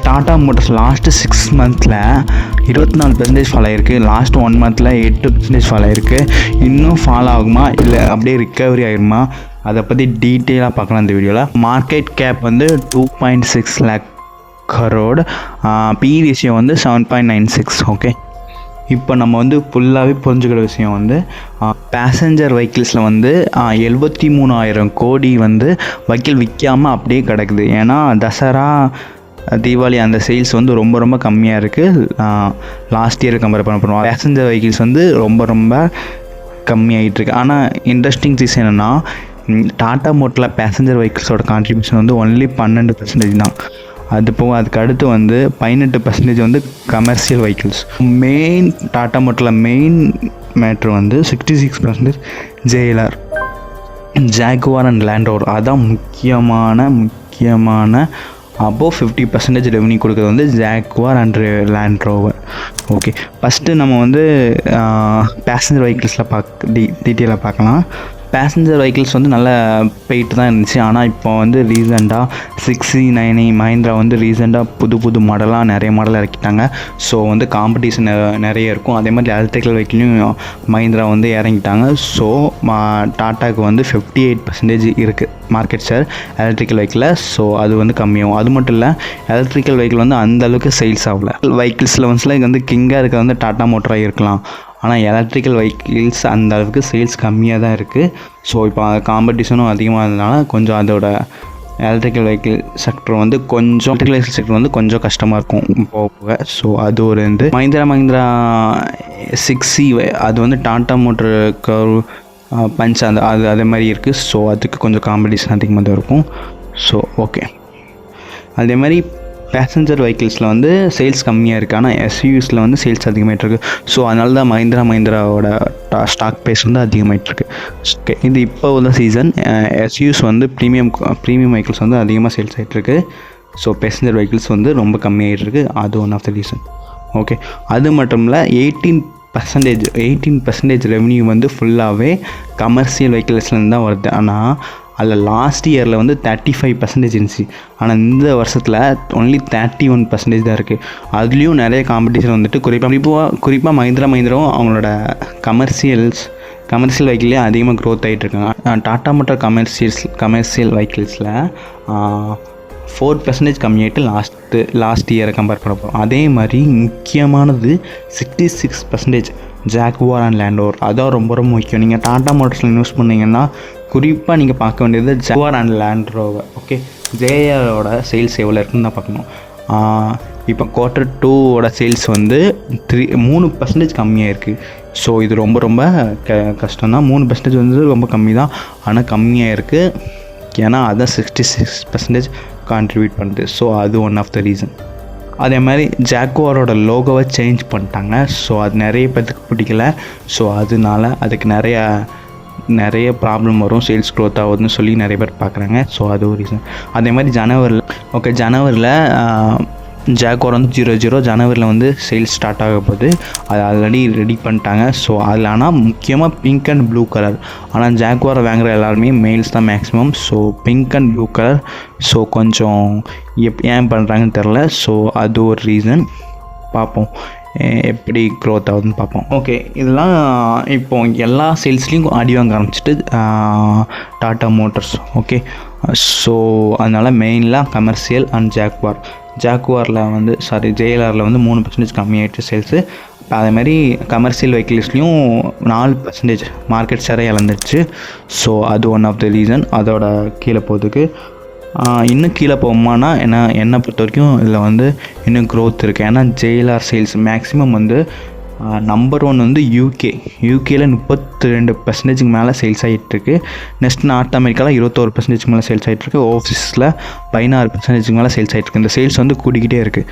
Tata motors last 6 மந்த்தில் 24% fall ஆகிருக்கு. Last 1 மந்தில் 8% ஃபால் ஆகிருக்கு. இன்னும் ஃபால் ஆகுமா இல்லை அப்படியே ரிக்கவரி ஆகிருமா அதை பற்றி டீட்டெயிலாக பார்க்கலாம் இந்த வீடியோவில். மார்க்கெட் கேப் வந்து 2.6 lakh crore, பி ரேஷியோ வந்து 7.96. ஓகே, இப்போ நம்ம வந்து ஃபுல்லாகவே புரிஞ்சுக்கிற விஷயம் வந்து பேசஞ்சர் வெஹிக்கிள்ஸில் வந்து 73,000 கோடி வந்து வெஹிக்கிள் விற்காமல் அப்படியே கிடக்குது. ஏன்னா தசரா தீபாவளி அந்த சேல்ஸ் வந்து ரொம்ப கம்மியாக இருக்குது. லாஸ்ட் இயர் கம்பேர் பண்ண போகிறோம். பேசஞ்சர் வெஹிக்கிள்ஸ் வந்து ரொம்ப கம்மியாகிட்டுருக்கு. ஆனால் இன்ட்ரெஸ்டிங் திங்ஸ் என்னென்னா டாடா மோட்டரில் பேசஞ்சர் வெஹிக்கிள்ஸோட கான்ட்ரிபியூஷன் வந்து ஒன்லி 12% தான். அது போக அதுக்கு அடுத்து வந்து 18% வந்து கமர்ஷியல் வெஹிக்கிள்ஸ். மெயின் டாடா மோட்டரில் மெயின் மேட்ரு வந்து 66% JLR, Jaguar and Land rover. அதான் முக்கியமான அபோவ் 50% ரெவன்யூ கொடுக்குறது வந்து Jaguar and Land Rover. Okay, first நம்ம வந்து பேசஞ்சர் வெஹிக்கிள்ஸில் டீட்டெயிலாக பார்க்கலாம். பேசஞ்சர் வெஹிக்கிள்ஸ் வந்து நல்லா போயிட்டு தான் இருந்துச்சு. ஆனால் இப்போ வந்து ரீசெண்டாக 6C9 மஹிந்திரா வந்து ரீசெண்டாக புது மாடலாக நிறைய மாடல் இறக்கிட்டாங்க. ஸோ வந்து காம்படிஷன் நிறைய இருக்கும். அதே மாதிரி எலக்ட்ரிக்கல் வெஹிக்கிளையும் மஹிந்திரா வந்து இறங்கிட்டாங்க. ஸோ டாட்டாவுக்கு வந்து 58% இருக்குது மார்க்கெட் ஷேர் எலக்ட்ரிக்கல் வெஹிக்கிளில். ஸோ அது வந்து கம்மியாகும். அது மட்டும் இல்லை, எலக்ட்ரிக்கல் வெஹிக்கிள் வந்து அந்தளவுக்கு சேல்ஸ் ஆகலை. வெஹிக்கிள்ஸில் வந்து கிங்காக இருக்கிறது வந்து டாட்டா மோட்டராக இருக்கலாம். ஆனால் எலக்ட்ரிக்கல் வெஹிக்கிள்ஸ் அந்த அளவுக்கு சேல்ஸ் கம்மியாக தான் இருக்குது. ஸோ இப்போ காம்படிஷனும் அதிகமாக இருந்ததுனால கொஞ்சம் அதோட எலக்ட்ரிக்கல் வெஹிக்கிள் செக்டர் வந்து கொஞ்சம் கஷ்டமாக இருக்கும் போக. ஸோ அது ஒரு மஹிந்திரா 6C அது வந்து டாட்டா மோட்டர் கர்வ் பஞ்ச் அதே மாதிரி இருக்குது. ஸோ அதுக்கு கொஞ்சம் காம்படிஷன் அதிகமாக தான் இருக்கும். ஸோ ஓகே, அதே மாதிரி பேசஞ்சர் வெஹிக்கிள்ஸில் வந்து சேல்ஸ் கம்மியாக இருக்குது. ஆனால் SUVஸில் வந்து சேல்ஸ் அதிகமாகிட்ருக்கு. ஸோ அதனால தான் மஹிந்திராவோட ஸ்டாக் ப்ரைஸ் வந்து அதிகமாகிட்ருக்கு. ஓகே, இது இப்போ உள்ள சீசன் SUVs வந்து ப்ரீமியம் வெஹிக்கிள்ஸ் வந்து அதிகமாக சேல்ஸ் ஆகிட்ருக்கு. ஸோ பேசஞ்சர் வெஹிக்கிள்ஸ் வந்து ரொம்ப கம்மியாகிட்ருக்கு. அது one of the reason. Okay, அது மட்டும் இல்லை 18% ரெவன்யூ வந்து ஃபுல்லாகவே கமர்ஷியல் வெஹிக்கிள்ஸ்லேருந்து தான் வருது. ஆனால் அதில் லாஸ்ட் இயரில் வந்து 35% இருந்துச்சு. ஆனால் இந்த வருஷத்தில் ஒன்லி 31% தான் இருக்குது. அதுலேயும் நிறைய காம்படிஷன் வந்துட்டு குறிப்பாக மஹிந்திராவும் அவங்களோட கமர்ஷியல் வெஹிக்கிள்லேயே அதிகமாக க்ரோத் ஆகிட்டுருக்காங்க. டாட்டா மோட்டார் கமர்ஷியல் வெஹிக்கிள்ஸில் 4% கம்மியாகிட்டு லாஸ்ட் இயரை கம்பேர் பண்ண போகிறோம். அதே மாதிரி முக்கியமானது 66% ஜாகுவார் அண்ட் லேண்ட் ரோவர். அதான் ரொம்ப முக்கியம். நீங்கள் டாட்டா மோட்டர்ஸில் இன்வெஸ்ட் பண்ணிங்கன்னா குறிப்பாக நீங்கள் பார்க்க வேண்டியது Jaguar and Land Rover. Okay, JLRோட சேல்ஸ் எவ்வளோ இருக்குன்னு தான் பார்க்கணும். இப்போ Q2 சேல்ஸ் வந்து 3% கம்மியாக இருக்குது. ஸோ இது ரொம்ப கஷ்டம் தான். 3% வந்து ரொம்ப கம்மி தான், ஆனால் கம்மியாக இருக்குது. ஏன்னா அதான் 66% கான்ட்ரிபியூட் பண்ணுது. ஸோ அது ஒன் ஆஃப் த ரீசன். அதே மாதிரி ஜாகுவாரோட லோகோவை சேஞ்ச் பண்ணிட்டாங்க. ஸோ அது நிறைய பேருக்கு பிடிக்கல. ஸோ அதனால அதுக்கு நிறைய ப்ராப்ளம் வரும், சேல்ஸ் க்ரோத் ஆகுதுன்னு சொல்லி நிறைய பேர் பார்க்குறாங்க. ஸோ அது ஒரு ரீசன். அதே மாதிரி ஜனவரியில் ஜாகுவார் வந்து 00 ஜனவரியில் வந்து சேல்ஸ் ஸ்டார்ட் ஆக போகுது. அது ஆல்ரெடி ரெடி பண்ணிட்டாங்க. ஸோ அதில் ஆனால் முக்கியமாக பிங்க் அண்ட் ப்ளூ கலர். ஆனால் ஜாகுவாரை வாங்குகிற எல்லாருமே மெயில்ஸ் தான் maximum. So pink and blue colour. So கொஞ்சம் ஏன் பண்ணுறாங்கன்னு தெரில. ஸோ அது ஒரு ரீசன். பார்ப்போம் எப்படி க்ரோத் ஆகுதுன்னு பார்ப்போம். ஓகே, இதெல்லாம் இப்போ எல்லா சேல்ஸ்லேயும் அடி வாங்க ஆரம்பிச்சிட்டு டாட்டா மோட்டர்ஸ். ஓகே, ஸோ அதனால் மெயினாக கமர்ஷியல் அண்ட் ஜாகுவாரில் வந்து JLRல வந்து 3% கம்மியாகிட்டு சேல்ஸு. அதே மாதிரி கமர்ஷியல் வெஹிக்கிள்ஸ்லேயும் 4% மார்க்கெட் ஷேரை இழந்துடுச்சு. ஸோ அது ஒன் ஆஃப் த ரீசன் அதோட கீழே போகிறதுக்கு. இன்னும் கீழே போகுமானா என்னை பொறுத்த வரைக்கும் இதில் வந்து இன்னும் க்ரோத் இருக்குது. ஏன்னா JLR சேல்ஸ் மேக்ஸிமம் வந்து நம்பர் 1 வந்து யூகேயில் 32% மேலே சேல்ஸ் ஆகிட்டுருக்கு. நெக்ஸ்ட் நார்த் அமெரிக்காவில் 21% மேலே சேல்ஸ் ஆகிட்டுருக்கு. ஓவர்சீஸில் 16% மேலே சேல்ஸ் ஆகிட்டுருக்கு. இந்த சேல்ஸ் வந்து கூடிக்கிட்டே இருக்குது.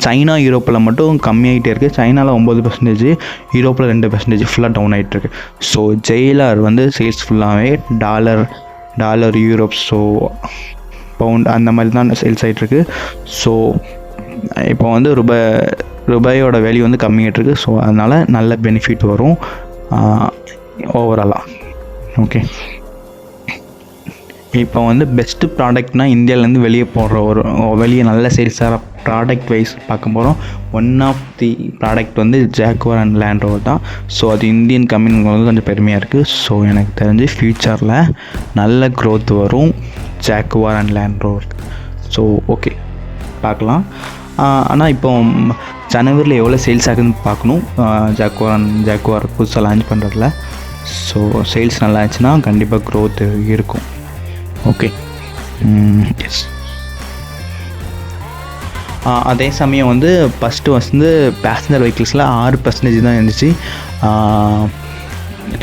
சைனா யூரோப்பில் மட்டும் கம்மியாகிட்டே இருக்குது. சைனாவில் 9%, யூரோப்பில் 2% ஃபுல்லாக டவுன் ஆகிட்டுருக்கு. ஸோ JLR வந்து சேல்ஸ் ஃபுல்லாகவே டாலர் யூரோப், ஸோ பவுண்ட் அந்த மாதிரி தான் சேல்ஸ் ஆகிட்டுருக்கு. ஸோ இப்போ வந்து ரூபாயோட வேல்யூ வந்து கம்மியாகிட்டுருக்கு. ஸோ அதனால் நல்ல பெனிஃபிட் வரும் ஓவராலாக. ஓகே, இப்போ வந்து பெஸ்ட்டு ப்ராடக்ட்னால் இந்தியாவிலேருந்து வெளியே போடுற வெளியே நல்ல சேல்ஸாக ப்ராடக்ட் வைஸ் பார்க்க போகிறோம். ஒன் ஆஃப் தி ப்ராடக்ட் வந்து ஜாக்வார் அண்ட் லேண்ட் ரோவர் தான். ஸோ அது இந்தியன் கம்பெனிங்களுக்கு கொஞ்சம் பெருமையாக இருக்குது. ஸோ எனக்கு தெரிஞ்சு ஃப்யூச்சரில் நல்ல க்ரோத் வரும் Jaguar and Land rover. So okay பார்க்கலாம். ஆனால் இப்போ ஜனவரியில் எவ்வளோ சேல்ஸ் ஆகுதுன்னு பார்க்கணும். ஜாக்வார் புதுசாக லான்ச் பண்ணுறதுல. ஸோ சேல்ஸ் நல்லா இருந்துச்சுன்னா கண்டிப்பாக க்ரோத் இருக்கும். Okay yes. அதே சமயம் வந்து ஃபஸ்ட்டு வந்து பேசஞ்சர் வெஹிக்கிள்ஸில் 6% தான் இருந்துச்சு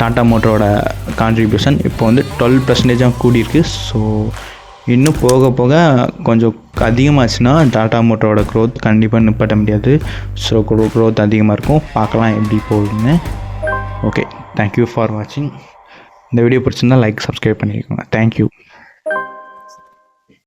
டாட்டா மோட்டரோட கான்ட்ரிபியூஷன். இப்போ வந்து 12% கூடியிருக்கு. ஸோ இன்னும் போக போக கொஞ்சம் அதிகமாச்சுன்னா டாட்டா மோட்டரோட க்ரோத் கண்டிப்பாக நிப்பாட்ட முடியாது. ஸோ க்ரோத் அதிகமாக இருக்கும். பார்க்கலாம் எப்படி போகுதுன்னு. ஓகே, தேங்க்யூ ஃபார் வாட்சிங். இந்த வீடியோ பிடிச்சிருந்தால் லைக், சப்ஸ்கிரைப் பண்ணிக்கோங்க. தேங்க்யூ.